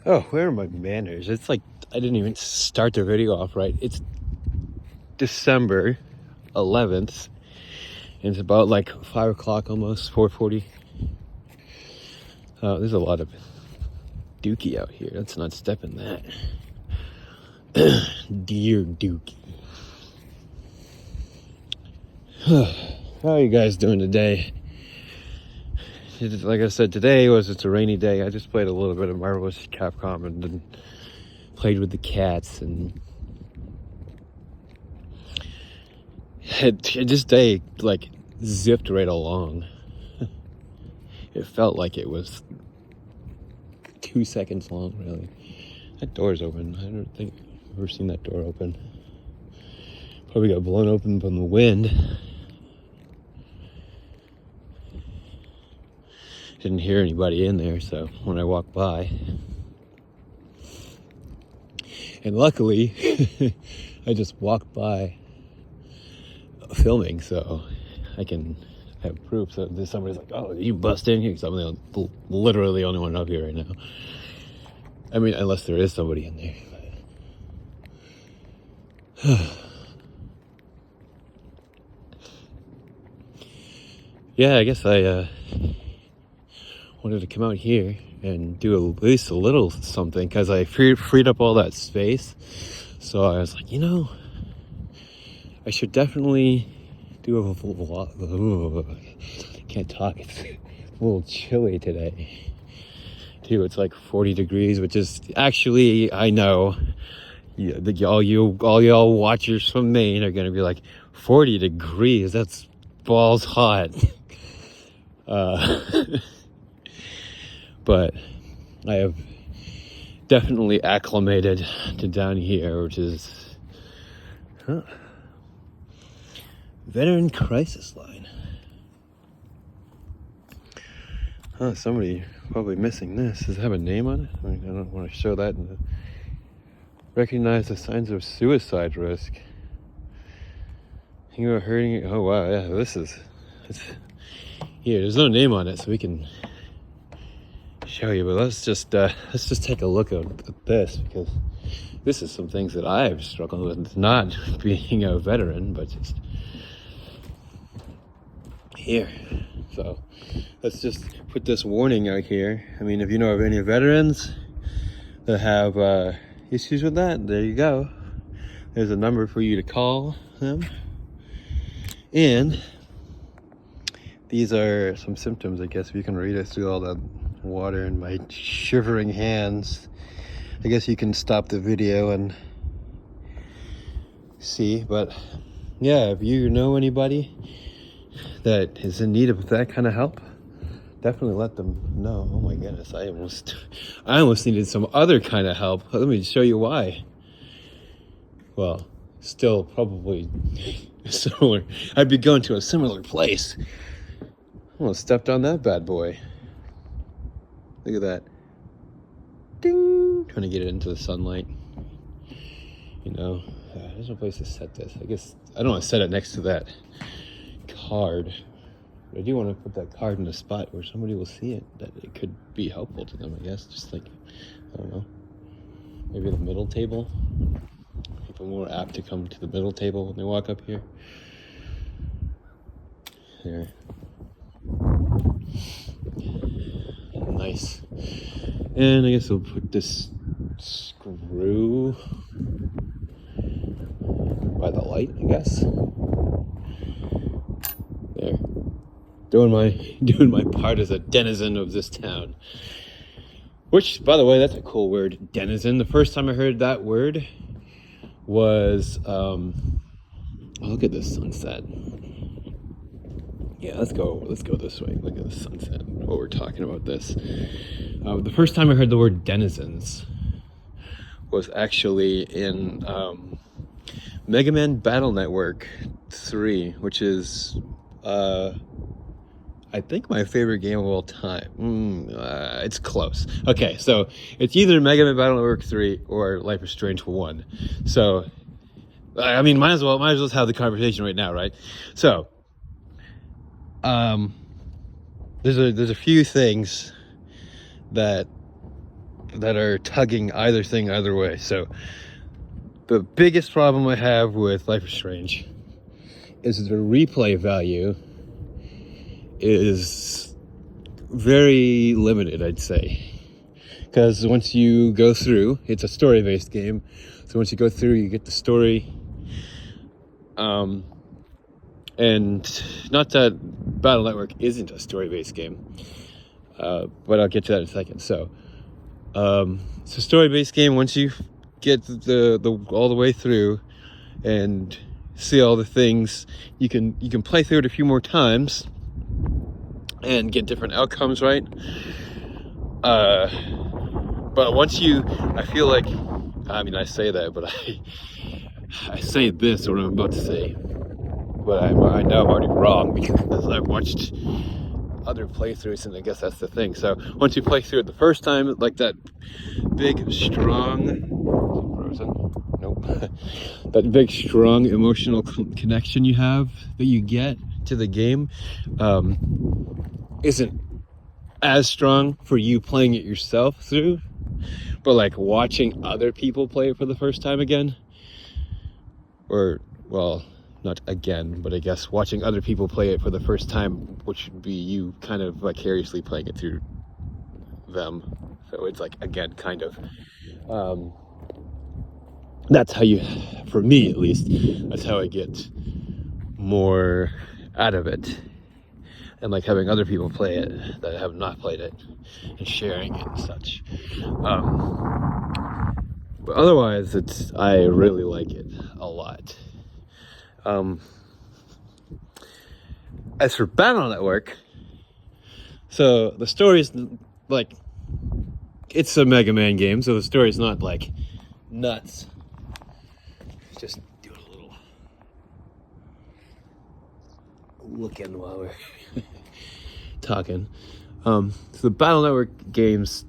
Oh, where are my manners? It's like I didn't even start the video off right. It's December 11th. And it's about like 5 o'clock almost, 4:40. There's a lot of dookie out here. Let's not step in that. Dear dookie. How are you guys doing today? Like I said, it's a rainy day. I just played a little bit of Marvelous Capcom and then played with the cats, and this day like zipped right along. It felt like it was 2 seconds long, really. That door's open. I don't think I've ever seen that door open. Probably got blown open from the wind. Didn't hear anybody in there, so when I walked by. And luckily, I just walked by filming, so I can have proof. So if somebody's like, oh, you bust in here? Because I'm literally the only one up here right now. I mean, unless there is somebody in there. Yeah, I guess I wanted to come out here and do at least a little something, because I freed up all that space. So I was like, I should definitely do a vlog. Can't talk. It's a little chilly today. Too, it's like 40 degrees, which is actually, I know, all y'all watchers from Maine are gonna be like, 40 degrees. That's balls hot. But I have definitely acclimated to down here, which is Veteran Crisis Line. Somebody probably missing this. Does it have a name on it? I mean, I don't want to show that. Recognize the signs of suicide risk. You are hurting. Oh wow, yeah, it's here. There's no name on it, so we can show you, but let's just take a look at this, because this is some things that I've struggled with, not being a veteran, but just here. So let's just put this warning out here. I mean, if you know of any veterans that have issues with that, there you go. There's a number for you to call them. And these are some symptoms, I guess, if you can read it through all that water in my shivering hands. I guess you can stop the video and see, but yeah, if you know anybody that is in need of that kind of help, definitely let them know. Oh my goodness, I almost needed some other kind of help. Let me show you why. Well, still probably similar. I'd be going to a similar place. I almost stepped on that bad boy. Look at that. Ding! Trying to get it into the sunlight. There's no place to set this. I guess I don't want to set it next to that card. But I do want to put that card in a spot where somebody will see it, that it could be helpful to them, I guess. Just like, I don't know, maybe the middle table. People more apt to come to the middle table when they walk up here. There. Nice. And I guess we'll put this screw by the light, I guess. There. Doing my part as a denizen of this town. Which, by the way, that's a cool word, denizen. The first time I heard that word was look at this sunset. Yeah, let's go this way. Look at the sunset. What we're talking about this. The first time I heard the word denizens was actually in Mega Man Battle Network 3, which is I think my favorite game of all time. It's close. Okay, so it's either Mega Man Battle Network 3 or Life is Strange 1. So I mean, might as well have the conversation right now, right? So there's a few things that that are tugging either thing either way. So the biggest problem I have with Life is Strange is the replay value is very limited, I'd say. Because once you go through, it's a story-based game. So once you go through, you get the story. And not that Battle Network isn't a story-based game, but I'll get to that in a second. So it's a story-based game. Once you get the all the way through and see all the things, you can play through it a few more times and get different outcomes, right? But once I feel like, I mean, I say that, but I say this, what I'm about to say, but I know I'm already wrong because I've watched other playthroughs, and I guess that's the thing. So once you play through it the first time, like that big, strong, frozen? Nope. That big, strong emotional connection you have, that you get to the game, isn't as strong for you playing it yourself through, but like watching other people play it for the first time again, or, well, not again, but I guess watching other people play it for the first time, which would be you kind of vicariously playing it through them. So it's like, again, kind of. That's how for me at least, that's how I get more out of it. And like having other people play it that have not played it and sharing it and such. But otherwise, I really like it a lot. As for Battle Network, so the story's like, it's a Mega Man game, so the story's not like nuts. Just do a little look-in while we're talking. So the Battle Network games,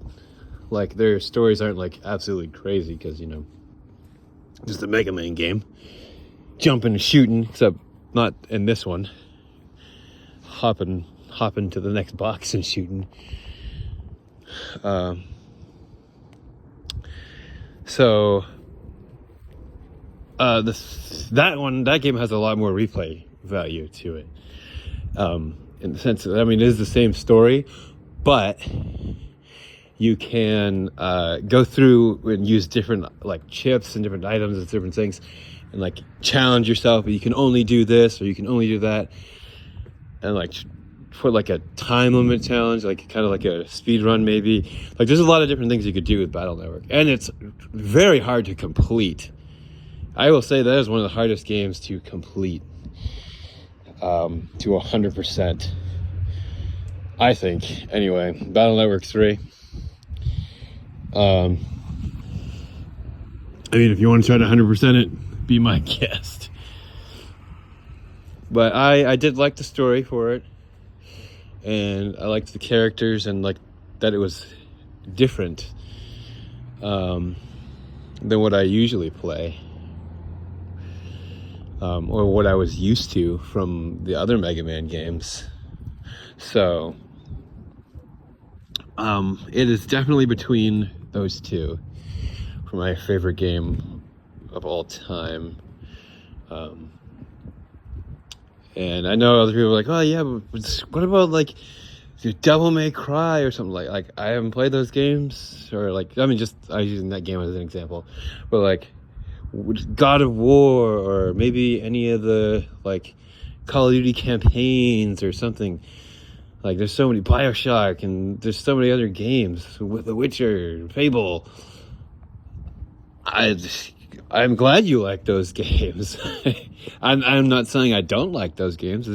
like, their stories aren't like absolutely crazy because, you know, just a Mega Man game. Jumping and shooting, except not in this one. Hopping to the next box and shooting. So that game has a lot more replay value to it. In the sense that, I mean, it is the same story, but you can go through and use different like chips and different items and different things, and like challenge yourself. You can only do this, or you can only do that, and like put like a time limit challenge, like kind of like a speed run maybe. Like there's a lot of different things you could do with Battle Network, and it's very hard to complete. I will say that is one of the hardest games to complete, to 100%. I think, anyway. Battle Network 3. I mean, if you want to try to 100% it, be my guest. But I did like the story for it, and I liked the characters, and like that it was different than what I usually play, or what I was used to from the other Mega Man games. So it is definitely between those two for my favorite game of all time. And I know other people are like, oh yeah, but what about like Devil May Cry or something like I haven't played those games, or like, I mean, just I was using that game as an example, but like God of War, or maybe any of the like Call of Duty campaigns or something. Like there's so many, BioShock, and there's so many other games with The Witcher, Fable. I'm glad you like those games. I'm not saying I don't like those games.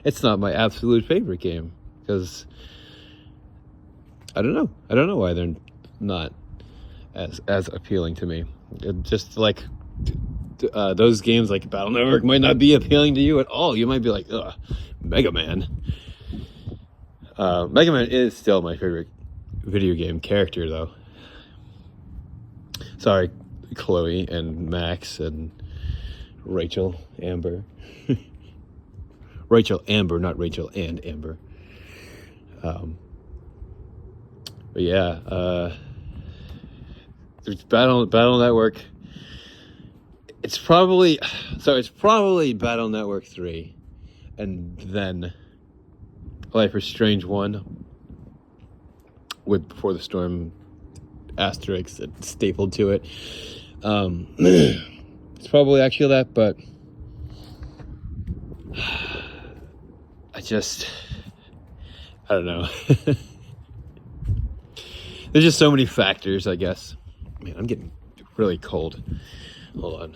It's not my absolute favorite game, because I don't know why they're not as appealing to me. Just like those games like Battle Network might not be appealing to you at all. You might be like, ugh, Mega Man. Mega Man is still my favorite video game character, though. Sorry, Chloe and Max and Rachel Amber. Rachel Amber, not Rachel and Amber. But yeah, There's Battle Network. It's probably Battle Network 3, and then Life is Strange 1 with Before the Storm asterisk stapled to it. It's probably actually that, but I don't know. There's just so many factors, I guess. Man, I'm getting really cold. Hold on.